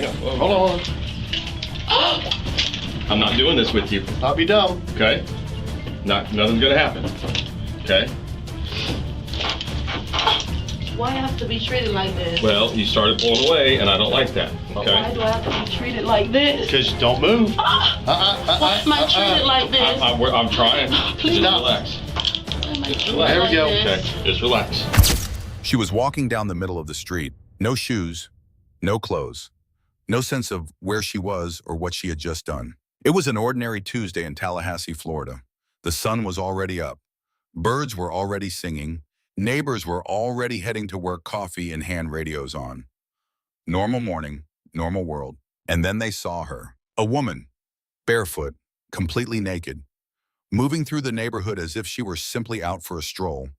hang on. Hold on. I'm not doing this with you. I'll be dumb. Okay? Nothing's gonna happen. Okay? Why I have to be treated like this? Well, you started pulling away, and I don't like that. Okay? Why do I have to be treated like this? Because don't move. Why am I treated like this? I'm trying. Please. Just relax. Just relax. There we go. Okay, just relax. She was walking down the middle of the street. No shoes, no clothes, no sense of where she was or what she had just done. It was an ordinary Tuesday in Tallahassee, Florida. The sun was already up. Birds were already singing. Neighbors were already heading to work, coffee in hand, radios on. Normal morning, normal world. And then they saw her. A woman, barefoot, completely naked, moving through the neighborhood as if she were simply out for a stroll.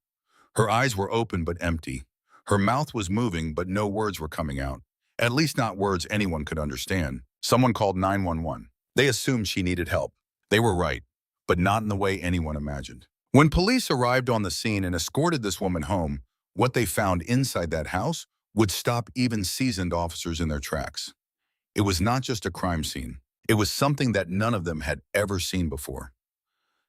Her eyes were open but empty. Her mouth was moving but no words were coming out. At least not words anyone could understand. Someone called 911. They assumed she needed help. They were right, but not in the way anyone imagined. When police arrived on the scene and escorted this woman home, what they found inside that house would stop even seasoned officers in their tracks. It was not just a crime scene. It was something that none of them had ever seen before.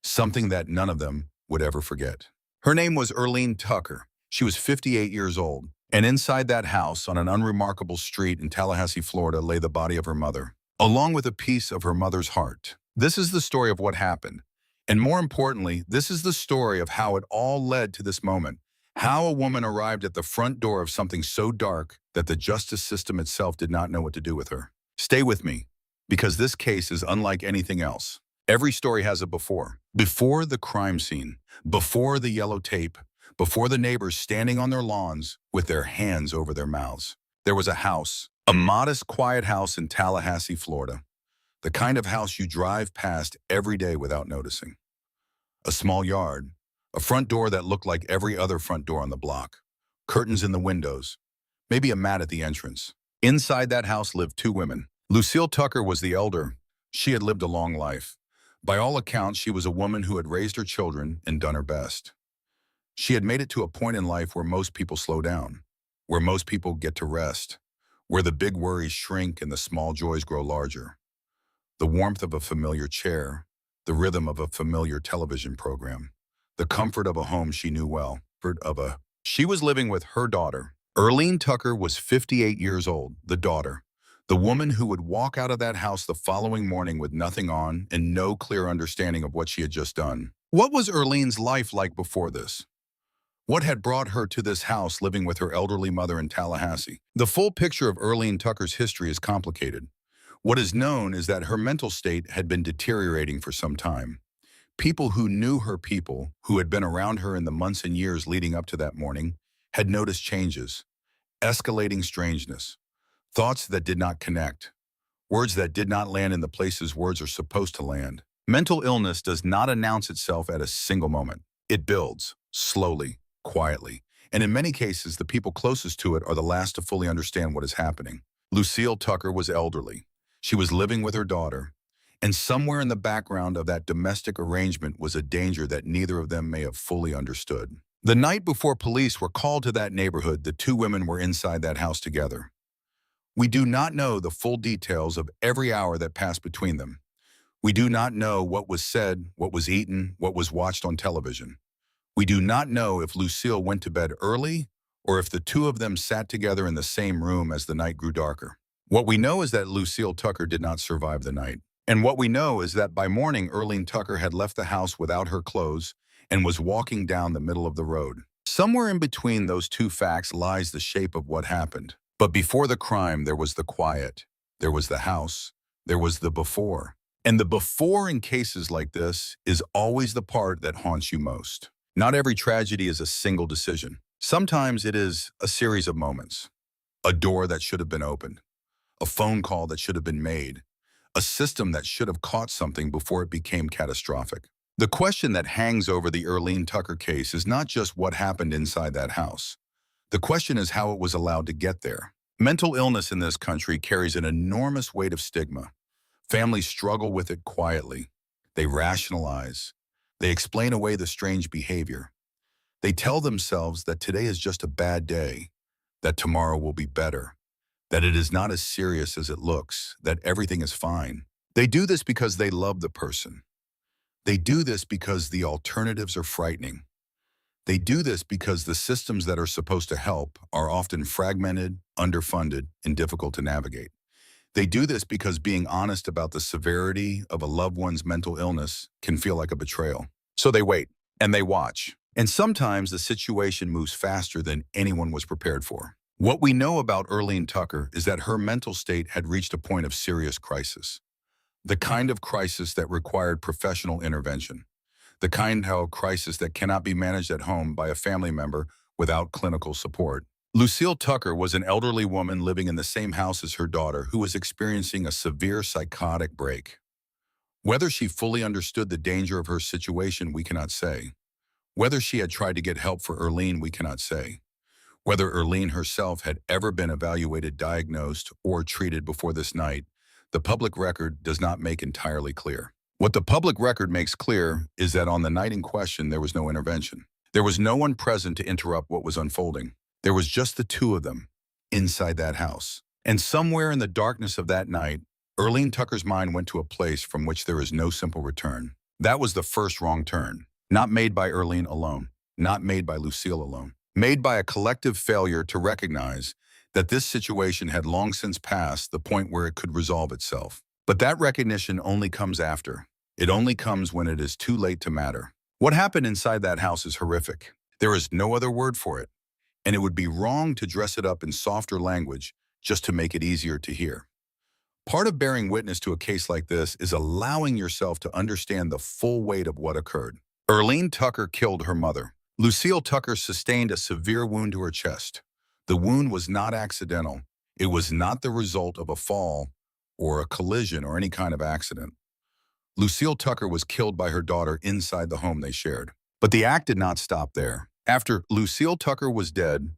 Something that none of them would ever forget. Her name was Earleen Tucker. She was 58 years old, and inside that house on an unremarkable street in Tallahassee, Florida, lay the body of her mother, along with a piece of her mother's heart. This is the story of what happened. And more importantly, this is the story of how it all led to this moment. How a woman arrived at the front door of something so dark that the justice system itself did not know what to do with her. Stay with me, because this case is unlike anything else. Every story has a before. Before the crime scene, before the yellow tape, before the neighbors standing on their lawns with their hands over their mouths. There was a house, a modest, quiet house in Tallahassee, Florida. The kind of house you drive past every day without noticing. A small yard, a front door that looked like every other front door on the block, curtains in the windows, maybe a mat at the entrance. Inside that house lived two women. Lucille Tucker was the elder. She had lived a long life. By all accounts, she was a woman who had raised her children and done her best. She had made it to a point in life where most people slow down, where most people get to rest, where the big worries shrink and the small joys grow larger. The warmth of a familiar chair, the rhythm of a familiar television program, the comfort of a home she knew well. She was living with her daughter. Earleen Tucker was 58 years old, the daughter, the woman who would walk out of that house the following morning with nothing on and no clear understanding of what she had just done. What was Earleen's life like before this? What had brought her to this house living with her elderly mother in Tallahassee? The full picture of Earleen Tucker's history is complicated. What is known is that her mental state had been deteriorating for some time. People who knew her, people who had been around her in the months and years leading up to that morning, had noticed changes, escalating strangeness, thoughts that did not connect, words that did not land in the places words are supposed to land. Mental illness does not announce itself at a single moment. It builds, slowly, quietly, and in many cases, the people closest to it are the last to fully understand what is happening. Lucille Tucker was elderly. She was living with her daughter, and somewhere in the background of that domestic arrangement was a danger that neither of them may have fully understood. The night before police were called to that neighborhood, the two women were inside that house together. We do not know the full details of every hour that passed between them. We do not know what was said, what was eaten, what was watched on television. We do not know if Lucille went to bed early or if the two of them sat together in the same room as the night grew darker. What we know is that Lucille Tucker did not survive the night. And what we know is that by morning, Earleen Tucker had left the house without her clothes and was walking down the middle of the road. Somewhere in between those two facts lies the shape of what happened. But before the crime, there was the quiet, there was the house, there was the before. And the before in cases like this is always the part that haunts you most. Not every tragedy is a single decision. Sometimes it is a series of moments. A door that should have been opened. A phone call that should have been made. A system that should have caught something before it became catastrophic. The question that hangs over the Earleen Tucker case is not just what happened inside that house. The question is how it was allowed to get there. Mental illness in this country carries an enormous weight of stigma. Families struggle with it quietly. They rationalize. They explain away the strange behavior. They tell themselves that today is just a bad day, that tomorrow will be better, that it is not as serious as it looks, that everything is fine. They do this because they love the person. They do this because the alternatives are frightening. They do this because the systems that are supposed to help are often fragmented, underfunded, and difficult to navigate. They do this because being honest about the severity of a loved one's mental illness can feel like a betrayal. So they wait, and they watch. And sometimes the situation moves faster than anyone was prepared for. What we know about Earleen Tucker is that her mental state had reached a point of serious crisis. The kind of crisis that required professional intervention. The kind of crisis that cannot be managed at home by a family member without clinical support. Lucille Tucker was an elderly woman living in the same house as her daughter who was experiencing a severe psychotic break. Whether she fully understood the danger of her situation, we cannot say. Whether she had tried to get help for Earleen, we cannot say. Whether Earleen herself had ever been evaluated, diagnosed, or treated before this night, the public record does not make entirely clear. What the public record makes clear is that on the night in question, there was no intervention. There was no one present to interrupt what was unfolding. There was just the two of them inside that house. And somewhere in the darkness of that night, Earleen Tucker's mind went to a place from which there is no simple return. That was the first wrong turn, not made by Earleen alone, not made by Lucille alone, made by a collective failure to recognize that this situation had long since passed the point where it could resolve itself. But that recognition only comes after. It only comes when it is too late to matter. What happened inside that house is horrific. There is no other word for it. And it would be wrong to dress it up in softer language just to make it easier to hear. Part of bearing witness to a case like this is allowing yourself to understand the full weight of what occurred. Earleen Tucker killed her mother. Lucille Tucker sustained a severe wound to her chest. The wound was not accidental. It was not the result of a fall or a collision or any kind of accident. Lucille Tucker was killed by her daughter inside the home they shared. But the act did not stop there. After Lucille Tucker was dead,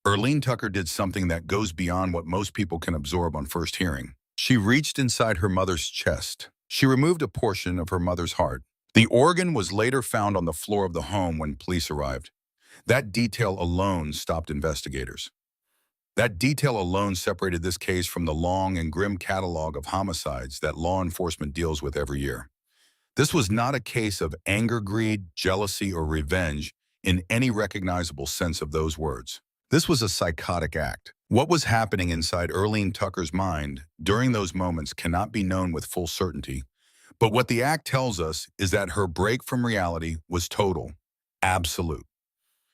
Earleen Tucker did something that goes beyond what most people can absorb on first hearing. She reached inside her mother's chest. She removed a portion of her mother's heart. The organ was later found on the floor of the home when police arrived. That detail alone stopped investigators. That detail alone separated this case from the long and grim catalog of homicides that law enforcement deals with every year. This was not a case of anger, greed, jealousy, or revenge in any recognizable sense of those words. This was a psychotic act. What was happening inside Earleen Tucker's mind during those moments cannot be known with full certainty, but what the act tells us is that her break from reality was total, absolute.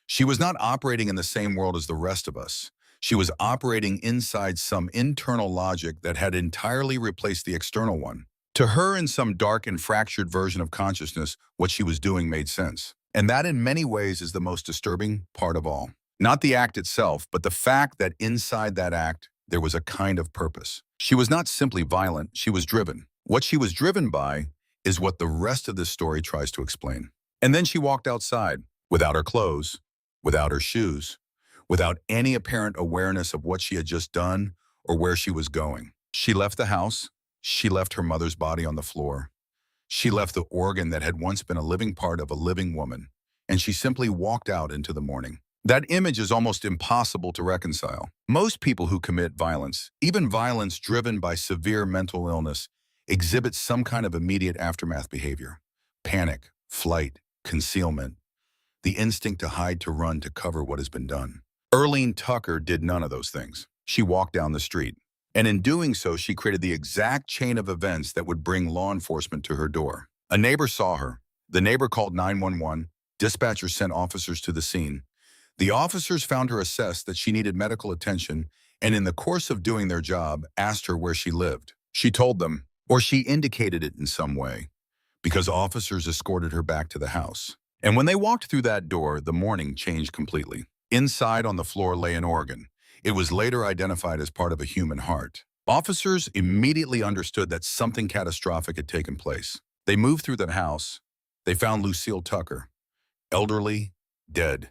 She was not operating in the same world as the rest of us. She was operating inside some internal logic that had entirely replaced the external one. To her, in some dark and fractured version of consciousness, what she was doing made sense. And that in many ways is the most disturbing part of all. Not the act itself, but the fact that inside that act, there was a kind of purpose. She was not simply violent, she was driven. What she was driven by is what the rest of this story tries to explain. And then she walked outside, without her clothes, without her shoes, without any apparent awareness of what she had just done or where she was going. She left the house. She left her mother's body on the floor. She left the organ that had once been a living part of a living woman, and she simply walked out into the morning. That image is almost impossible to reconcile. Most people who commit violence, even violence driven by severe mental illness, exhibit some kind of immediate aftermath behavior. Panic, flight, concealment, the instinct to hide, to run, to cover what has been done. Earleen Tucker did none of those things. She walked down the street. And in doing so, she created the exact chain of events that would bring law enforcement to her door. A neighbor saw her. The neighbor called 911. Dispatchers sent officers to the scene. The officers found her assessed that she needed medical attention, and in the course of doing their job, asked her where she lived. She told them, or she indicated it in some way, because officers escorted her back to the house. And when they walked through that door, the morning changed completely. Inside on the floor lay an organ. It was later identified as part of a human heart. Officers immediately understood that something catastrophic had taken place. They moved through the house. They found Lucille Tucker, elderly, dead,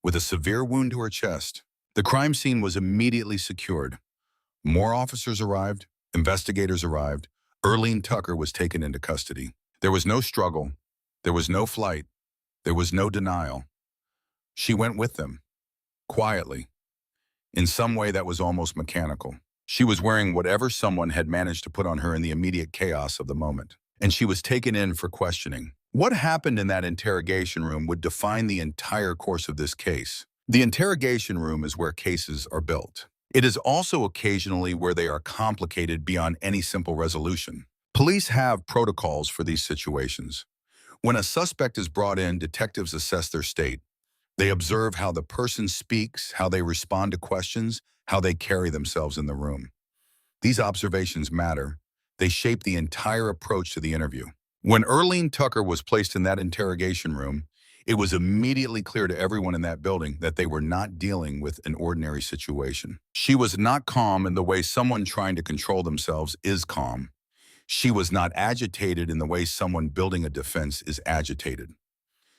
with a severe wound to her chest. The crime scene was immediately secured. More officers arrived. Investigators arrived. Earleen Tucker was taken into custody. There was no struggle. There was no flight. There was no denial. She went with them, quietly, in some way that was almost mechanical. She was wearing whatever someone had managed to put on her in the immediate chaos of the moment, and she was taken in for questioning. What happened in that interrogation room would define the entire course of this case. The interrogation room is where cases are built. It is also occasionally where they are complicated beyond any simple resolution. Police have protocols for these situations. When a suspect is brought in, detectives assess their state. They observe how the person speaks, how they respond to questions, how they carry themselves in the room. These observations matter. They shape the entire approach to the interview. When Earleen Tucker was placed in that interrogation room, it was immediately clear to everyone in that building that they were not dealing with an ordinary situation. She was not calm in the way someone trying to control themselves is calm. She was not agitated in the way someone building a defense is agitated.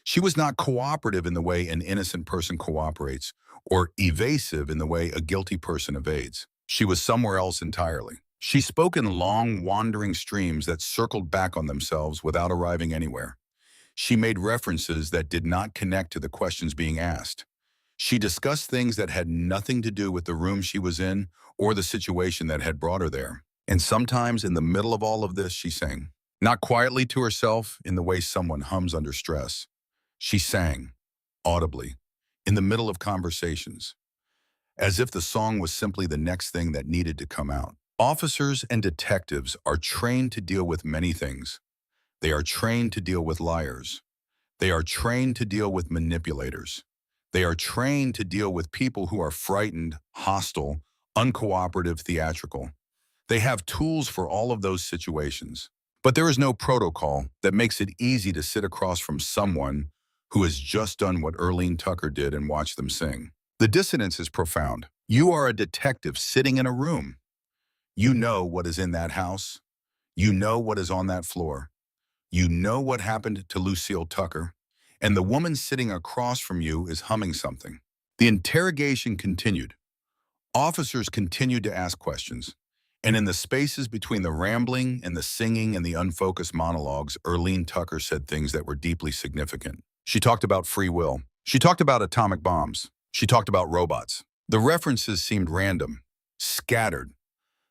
She was not cooperative in the way an innocent person cooperates, or evasive in the way a guilty person evades. She was somewhere else entirely. She spoke in long, wandering streams that circled back on themselves without arriving anywhere. She made references that did not connect to the questions being asked. She discussed things that had nothing to do with the room she was in or the situation that had brought her there. And sometimes in the middle of all of this, she sang. Not quietly to herself in the way someone hums under stress. She sang, audibly, in the middle of conversations, as if the song was simply the next thing that needed to come out. Officers and detectives are trained to deal with many things. They are trained to deal with liars. They are trained to deal with manipulators. They are trained to deal with people who are frightened, hostile, uncooperative, theatrical. They have tools for all of those situations. But there is no protocol that makes it easy to sit across from someone who has just done what Earleen Tucker did and watch them sing. The dissonance is profound. You are a detective sitting in a room. You know what is in that house. You know what is on that floor. You know what happened to Lucille Tucker. And the woman sitting across from you is humming something. The interrogation continued. Officers continued to ask questions. And in the spaces between the rambling and the singing and the unfocused monologues, Earleen Tucker said things that were deeply significant. She talked about free will. She talked about atomic bombs. She talked about robots. The references seemed random, scattered,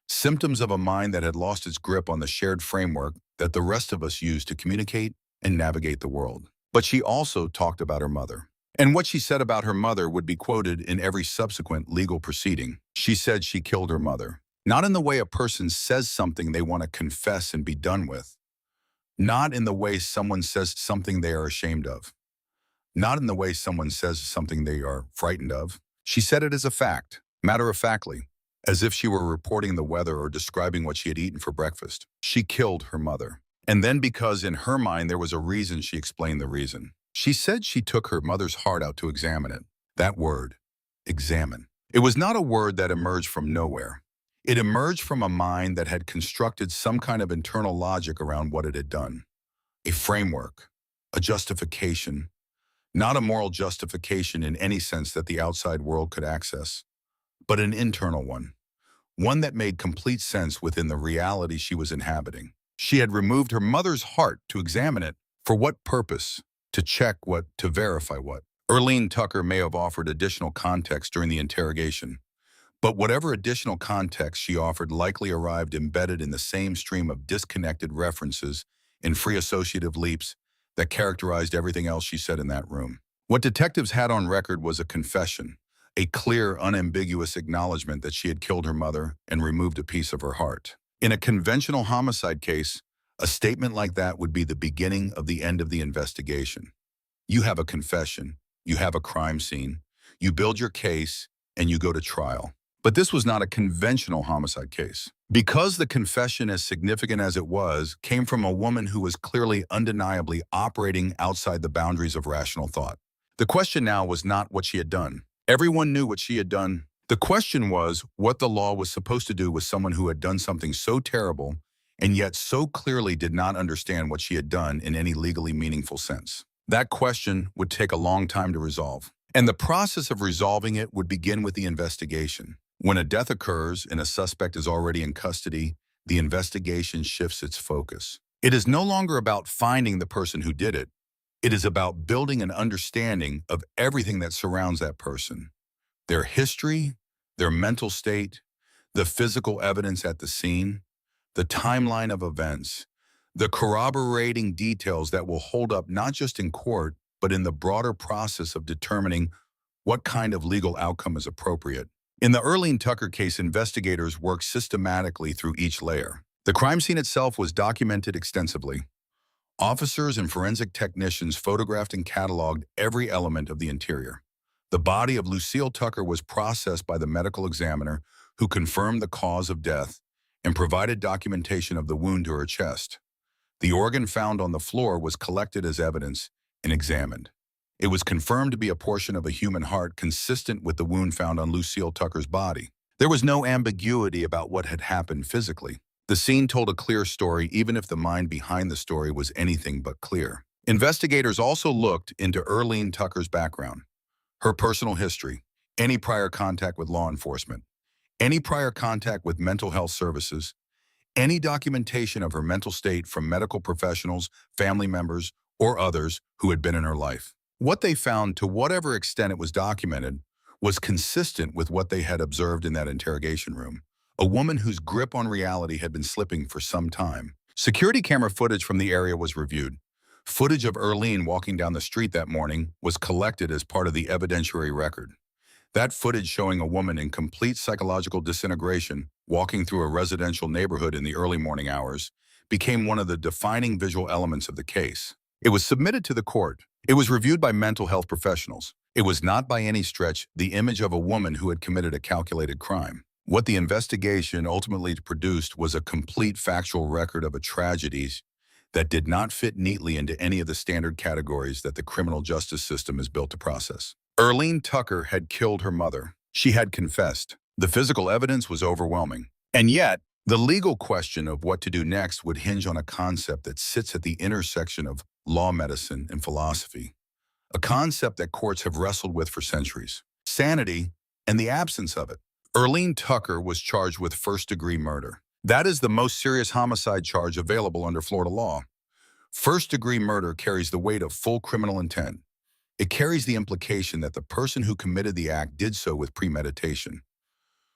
symptoms of a mind that had lost its grip on the shared framework that the rest of us use to communicate and navigate the world. But she also talked about her mother. And what she said about her mother would be quoted in every subsequent legal proceeding. She said she killed her mother. Not in the way a person says something they want to confess and be done with. Not in the way someone says something they are ashamed of. Not in the way someone says something they are frightened of. She said it as a fact, matter-of-factly, as if she were reporting the weather or describing what she had eaten for breakfast. She killed her mother. And then because in her mind there was a reason, she explained the reason. She said she took her mother's heart out to examine it. That word, examine. It was not a word that emerged from nowhere. It emerged from a mind that had constructed some kind of internal logic around what it had done. A framework, a justification, not a moral justification in any sense that the outside world could access, but an internal one that made complete sense within the reality she was inhabiting. She had removed her mother's heart to examine it. For what purpose? To check what? To verify what? Earleen Tucker may have offered additional context during the interrogation, but whatever additional context she offered likely arrived embedded in the same stream of disconnected references and free associative leaps that characterized everything else she said in that room. What detectives had on record was a confession, a clear, unambiguous acknowledgement that she had killed her mother and removed a piece of her heart. In a conventional homicide case, a statement like that would be the beginning of the end of the investigation. You have a confession, you have a crime scene, you build your case, and you go to trial. But this was not a conventional homicide case. Because the confession, as significant as it was, came from a woman who was clearly, undeniably operating outside the boundaries of rational thought. The question now was not what she had done. Everyone knew what she had done. The question was what the law was supposed to do with someone who had done something so terrible and yet so clearly did not understand what she had done in any legally meaningful sense. That question would take a long time to resolve. And the process of resolving it would begin with the investigation. When a death occurs and a suspect is already in custody, the investigation shifts its focus. It is no longer about finding the person who did it. It is about building an understanding of everything that surrounds that person. Their history, their mental state, The physical evidence at the scene, the timeline of events, the corroborating details that will hold up not just in court, but in the broader process of determining what kind of legal outcome is appropriate. In the Earleen Tucker case, investigators worked systematically through each layer. The crime scene itself was documented extensively. Officers and forensic technicians photographed and cataloged every element of the interior. The body of Lucille Tucker was processed by the medical examiner, who confirmed the cause of death and provided documentation of the wound to her chest. The organ found on the floor was collected as evidence and examined. It was confirmed to be a portion of a human heart consistent with the wound found on Lucille Tucker's body. There was no ambiguity about what had happened physically. The scene told a clear story, even if the mind behind the story was anything but clear. Investigators also looked into Earleen Tucker's background, her personal history, any prior contact with law enforcement, any prior contact with mental health services, any documentation of her mental state from medical professionals, family members, or others who had been in her life. What they found, to whatever extent it was documented, was consistent with what they had observed in that interrogation room. A woman whose grip on reality had been slipping for some time. Security camera footage from the area was reviewed. Footage of Earleen walking down the street that morning was collected as part of the evidentiary record. That footage, showing a woman in complete psychological disintegration walking through a residential neighborhood in the early morning hours, became one of the defining visual elements of the case. It was submitted to the court. It was reviewed by mental health professionals. It was not by any stretch the image of a woman who had committed a calculated crime. What the investigation ultimately produced was a complete factual record of a tragedy that did not fit neatly into any of the standard categories that the criminal justice system is built to process. Earleen Tucker had killed her mother. She had confessed. The physical evidence was overwhelming. And yet, the legal question of what to do next would hinge on a concept that sits at the intersection of law, medicine, and philosophy. A concept that courts have wrestled with for centuries: sanity and the absence of it. Earleen Tucker was charged with first-degree murder. That is the most serious homicide charge available under Florida law. First-degree murder carries the weight of full criminal intent. It carries the implication that the person who committed the act did so with premeditation,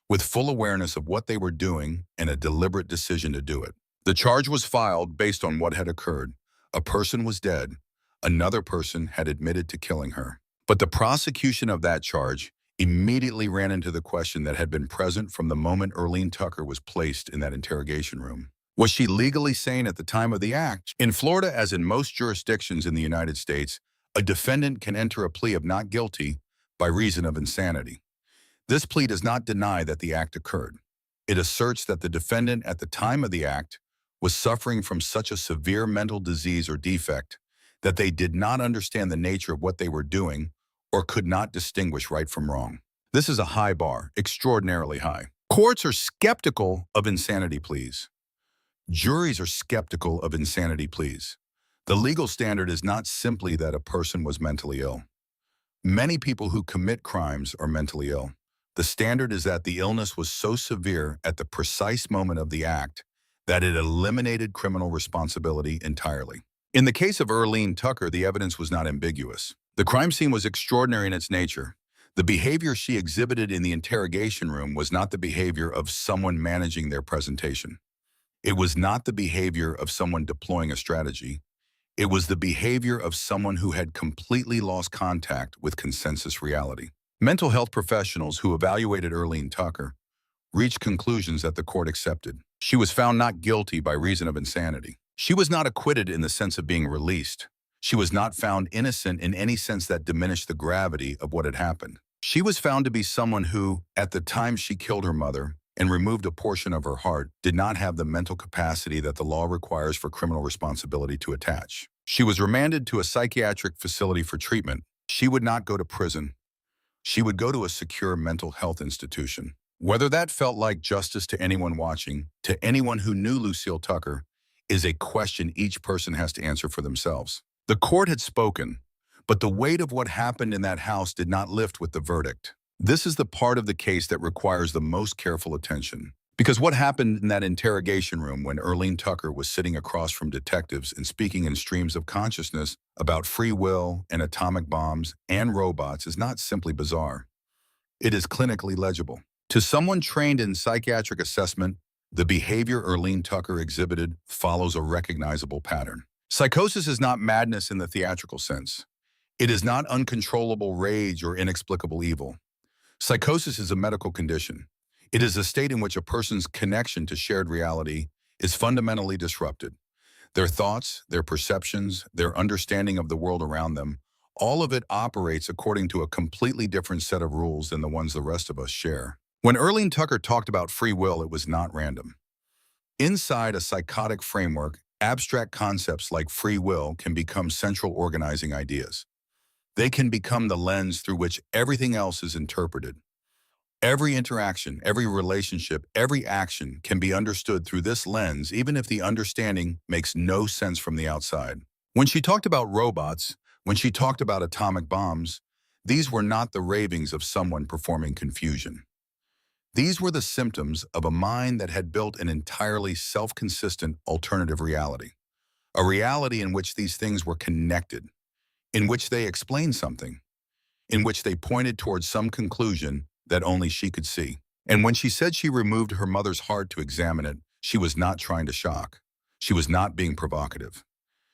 with full awareness of what they were doing and a deliberate decision to do it. The charge was filed based on what had occurred. A person was dead. Another person had admitted to killing her. But the prosecution of that charge immediately ran into the question that had been present from the moment Earleen Tucker was placed in that interrogation room. Was she legally sane at the time of the act? In Florida, as in most jurisdictions in the United States, a defendant can enter a plea of not guilty by reason of insanity. This plea does not deny that the act occurred. It asserts that the defendant at the time of the act was suffering from such a severe mental disease or defect that they did not understand the nature of what they were doing or could not distinguish right from wrong. This is a high bar, extraordinarily high. Courts are skeptical of insanity pleas. Juries are skeptical of insanity pleas. The legal standard is not simply that a person was mentally ill. Many people who commit crimes are mentally ill. The standard is that the illness was so severe at the precise moment of the act that it eliminated criminal responsibility entirely. In the case of Earleen Tucker, the evidence was not ambiguous. The crime scene was extraordinary in its nature. The behavior she exhibited in the interrogation room was not the behavior of someone managing their presentation. It was not the behavior of someone deploying a strategy. It was the behavior of someone who had completely lost contact with consensus reality. Mental health professionals who evaluated Earleen Tucker reached conclusions that the court accepted. She was found not guilty by reason of insanity. She was not acquitted in the sense of being released. She was not found innocent in any sense that diminished the gravity of what had happened. She was found to be someone who, at the time she killed her mother and removed a portion of her heart, did not have the mental capacity that the law requires for criminal responsibility to attach. She was remanded to a psychiatric facility for treatment. She would not go to prison. She would go to a secure mental health institution. Whether that felt like justice to anyone watching, to anyone who knew Lucille Tucker, is a question each person has to answer for themselves. The court had spoken, but the weight of what happened in that house did not lift with the verdict. This is the part of the case that requires the most careful attention. Because what happened in that interrogation room when Earleen Tucker was sitting across from detectives and speaking in streams of consciousness about free will and atomic bombs and robots is not simply bizarre. It is clinically legible. To someone trained in psychiatric assessment, the behavior Earleen Tucker exhibited follows a recognizable pattern. Psychosis is not madness in the theatrical sense. It is not uncontrollable rage or inexplicable evil. Psychosis is a medical condition. It is a state in which a person's connection to shared reality is fundamentally disrupted. Their thoughts, their perceptions, their understanding of the world around them, all of it operates according to a completely different set of rules than the ones the rest of us share. When Earleen Tucker talked about free will, it was not random. Inside a psychotic framework, abstract concepts like free will can become central organizing ideas. They can become the lens through which everything else is interpreted. Every interaction, every relationship, every action can be understood through this lens, even if the understanding makes no sense from the outside. When she talked about robots, when she talked about atomic bombs, these were not the ravings of someone performing confusion. These were the symptoms of a mind that had built an entirely self-consistent alternative reality, a reality in which these things were connected, in which they explained something, in which they pointed towards some conclusion that only she could see. And when she said she removed her mother's heart to examine it, she was not trying to shock. She was not being provocative.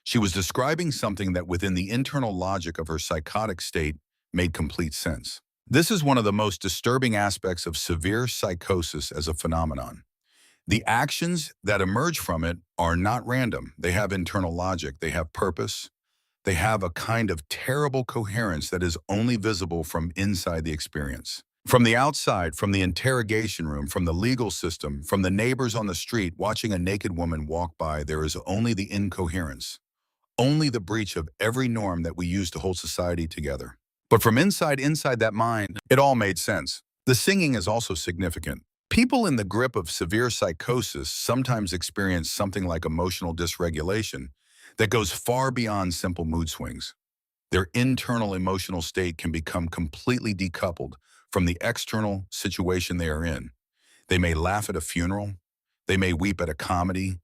She was describing something that within the internal logic of her psychotic state made complete sense. This is one of the most disturbing aspects of severe psychosis as a phenomenon. The actions that emerge from it are not random. They have internal logic. They have purpose. They have a kind of terrible coherence that is only visible from inside the experience. From the outside, from the interrogation room, from the legal system, from the neighbors on the street watching a naked woman walk by, there is only the incoherence, only the breach of every norm that we use to hold society together. But from inside that mind, it all made sense. The singing is also significant. People in the grip of severe psychosis sometimes experience something like emotional dysregulation that goes far beyond simple mood swings. Their internal emotional state can become completely decoupled from the external situation they are in. They may laugh at a funeral. They may weep at a comedy.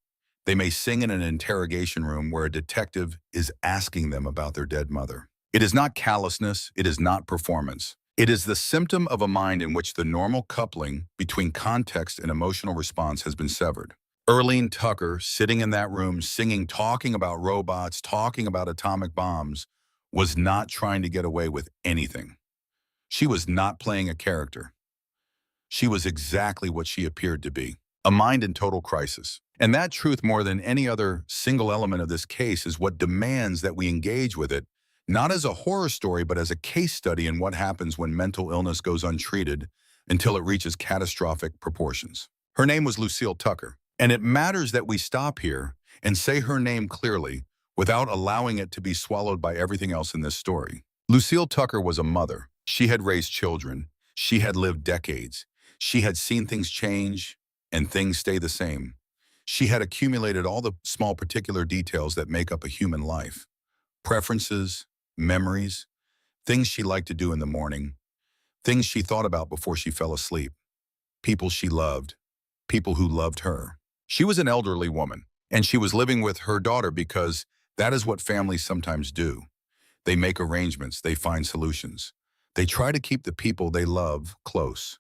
They may sing in an interrogation room where a detective is asking them about their dead mother. It is not callousness. It is not performance. It is the symptom of a mind in which the normal coupling between context and emotional response has been severed. Earleen Tucker, sitting in that room, singing, talking about robots, talking about atomic bombs, was not trying to get away with anything. She was not playing a character. She was exactly what she appeared to be, a mind in total crisis. And that truth, more than any other single element of this case, is what demands that we engage with it, not as a horror story, but as a case study in what happens when mental illness goes untreated until it reaches catastrophic proportions. Her name was Lucille Tucker, and it matters that we stop here and say her name clearly without allowing it to be swallowed by everything else in this story. Lucille Tucker was a mother. She had raised children. She had lived decades. She had seen things change and things stay the same. She had accumulated all the small particular details that make up a human life. Preferences, memories, things she liked to do in the morning, things she thought about before she fell asleep, people she loved, people who loved her. She was an elderly woman, and she was living with her daughter because that is what families sometimes do. They make arrangements, they find solutions. They try to keep the people they love close.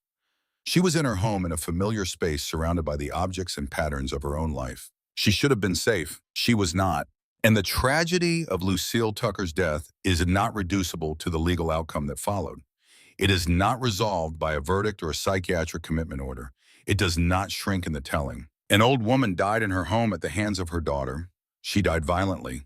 She was in her home in a familiar space surrounded by the objects and patterns of her own life. She should have been safe. She was not. And the tragedy of Lucille Tucker's death is not reducible to the legal outcome that followed. It is not resolved by a verdict or a psychiatric commitment order. It does not shrink in the telling. An old woman died in her home at the hands of her daughter. She died violently.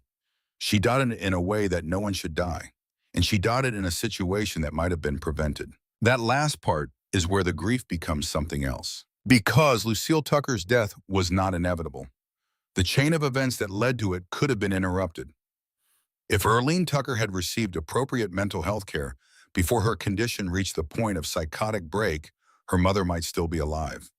She died in a way that no one should die. And she died in a situation that might have been prevented. That last part is where the grief becomes something else. Because Lucille Tucker's death was not inevitable. The chain of events that led to it could have been interrupted. If Earleen Tucker had received appropriate mental health care before her condition reached the point of psychotic break, her mother might still be alive.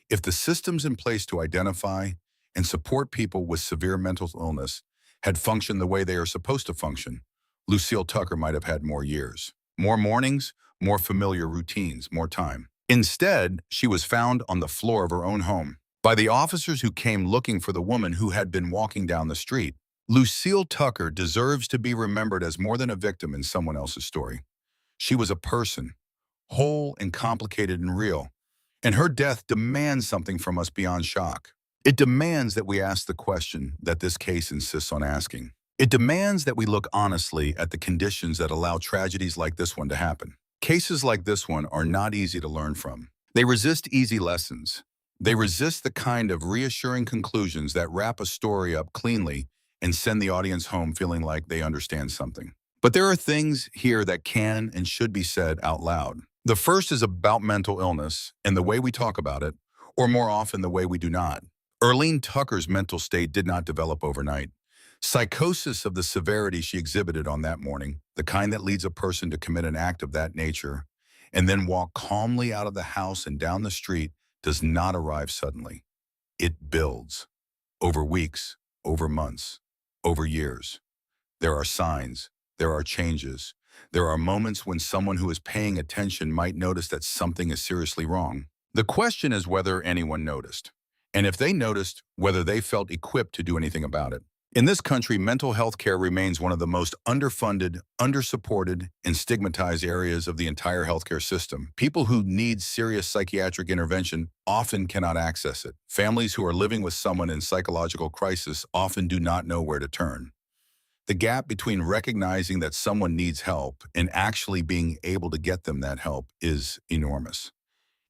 If the systems in place to identify and support people with severe mental illness had functioned the way they are supposed to function, Lucille Tucker might have had more years, more mornings, more familiar routines, more time. Instead, she was found on the floor of her own home by the officers who came looking for the woman who had been walking down the street. Lucille Tucker deserves to be remembered as more than a victim in someone else's story. She was a person, whole and complicated and real, And her death demands something from us beyond shock. It demands that we ask the question that this case insists on asking. It demands that we look honestly at the conditions that allow tragedies like this one to happen. Cases like this one are not easy to learn from. They resist easy lessons. They resist the kind of reassuring conclusions that wrap a story up cleanly and send the audience home feeling like they understand something. But there are things here that can and should be said out loud. The first is about mental illness and the way we talk about it, or more often the way we do not. Earleen Tucker's mental state did not develop overnight. Psychosis of the severity she exhibited on that morning, the kind that leads a person to commit an act of that nature, and then walk calmly out of the house and down the street, does not arrive suddenly. It builds. Over weeks, over months, over years. There are signs. There are changes. There are moments when someone who is paying attention might notice that something is seriously wrong. The question is whether anyone noticed. And if they noticed, whether they felt equipped to do anything about it. In this country, mental health care remains one of the most underfunded, undersupported, and stigmatized areas of the entire healthcare system. People who need serious psychiatric intervention often cannot access it. Families who are living with someone in psychological crisis often do not know where to turn. The gap between recognizing that someone needs help and actually being able to get them that help is enormous.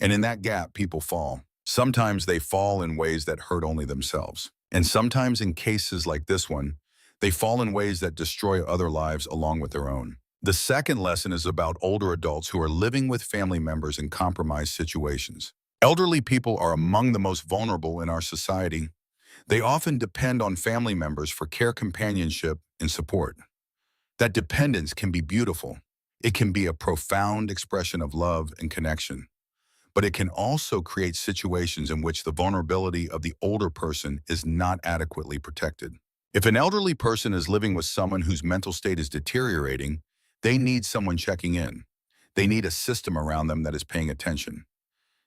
And in that gap, people fall. Sometimes they fall in ways that hurt only themselves. And sometimes in cases like this one, they fall in ways that destroy other lives along with their own. The second lesson is about older adults who are living with family members in compromised situations. Elderly people are among the most vulnerable in our society. They often depend on family members for care, companionship, and support. That dependence can be beautiful. It can be a profound expression of love and connection. But it can also create situations in which the vulnerability of the older person is not adequately protected. If an elderly person is living with someone whose mental state is deteriorating, they need someone checking in. They need a system around them that is paying attention.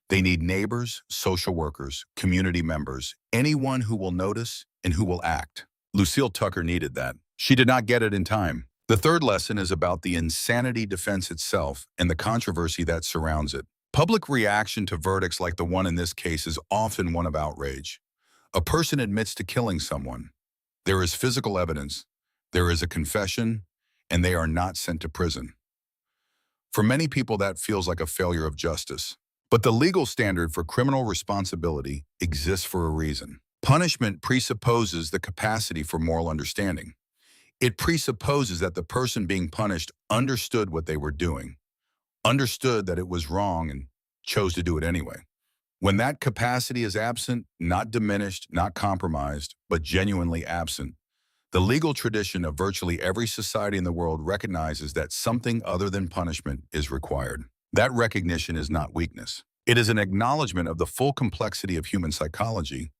They need neighbors, social workers, community members, anyone who will notice and who will act. Lucille Tucker needed that. She did not get it in time. The third lesson is about the insanity defense itself and the controversy that surrounds it. Public reaction to verdicts like the one in this case is often one of outrage. A person admits to killing someone. There is physical evidence. There is a confession, and they are not sent to prison. For many people, that feels like a failure of justice. But the legal standard for criminal responsibility exists for a reason. Punishment presupposes the capacity for moral understanding. It presupposes that the person being punished understood what they were doing, understood that it was wrong, and chose to do it anyway. When that capacity is absent, not diminished, not compromised, but genuinely absent, the legal tradition of virtually every society in the world recognizes that something other than punishment is required. That recognition is not weakness. It is an acknowledgement of the full complexity of human psychology.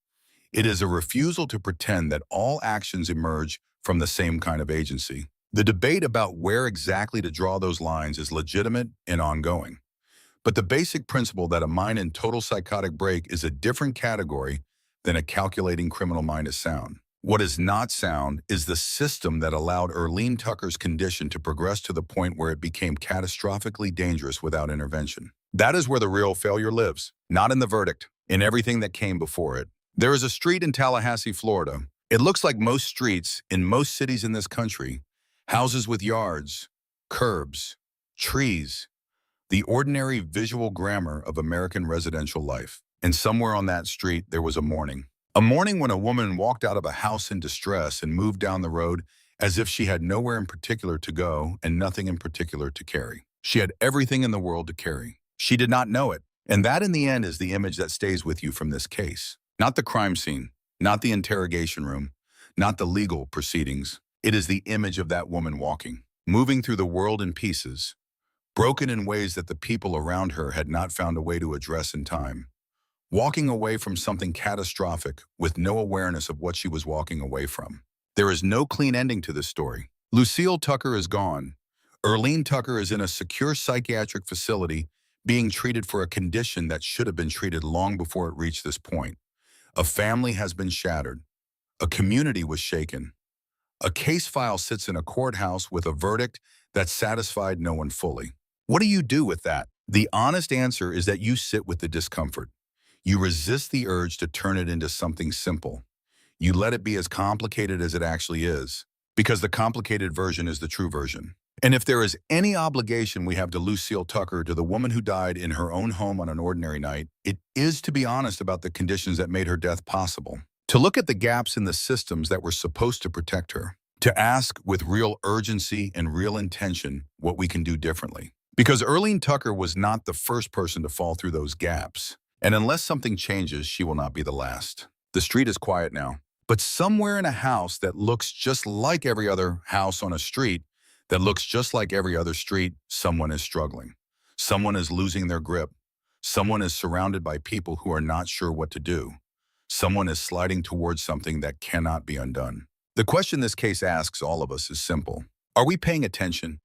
It is a refusal to pretend that all actions emerge from the same kind of agency. The debate about where exactly to draw those lines is legitimate and ongoing. But the basic principle that a mind in total psychotic break is a different category than a calculating criminal mind is sound. What is not sound is the system that allowed Earleen Tucker's condition to progress to the point where it became catastrophically dangerous without intervention. That is where the real failure lives, not in the verdict, in everything that came before it. There is a street in Tallahassee, Florida. It looks like most streets in most cities in this country. Houses with yards, curbs, trees, the ordinary visual grammar of American residential life. And somewhere on that street, there was a morning. A morning when a woman walked out of a house in distress and moved down the road as if she had nowhere in particular to go and nothing in particular to carry. She had everything in the world to carry. She did not know it. And that in the end is the image that stays with you from this case. Not the crime scene, not the interrogation room, not the legal proceedings. It is the image of that woman walking, moving through the world in pieces, broken in ways that the people around her had not found a way to address in time, walking away from something catastrophic with no awareness of what she was walking away from. There is no clean ending to this story. Lucille Tucker is gone. Earleen Tucker is in a secure psychiatric facility being treated for a condition that should have been treated long before it reached this point. A family has been shattered. A community was shaken. A case file sits in a courthouse with a verdict that satisfied no one fully. What do you do with that? The honest answer is that you sit with the discomfort. You resist the urge to turn it into something simple. You let it be as complicated as it actually is, because the complicated version is the true version. And if there is any obligation we have to Lucille Tucker, to the woman who died in her own home on an ordinary night, it is to be honest about the conditions that made her death possible. To look at the gaps in the systems that were supposed to protect her. To ask with real urgency and real intention what we can do differently. Because Earleen Tucker was not the first person to fall through those gaps. And unless something changes, she will not be the last. The street is quiet now. But somewhere in a house that looks just like every other house on a street, that looks just like every other street, someone is struggling. Someone is losing their grip. Someone is surrounded by people who are not sure what to do. Someone is sliding towards something that cannot be undone. The question this case asks all of us is simple. Are we paying attention?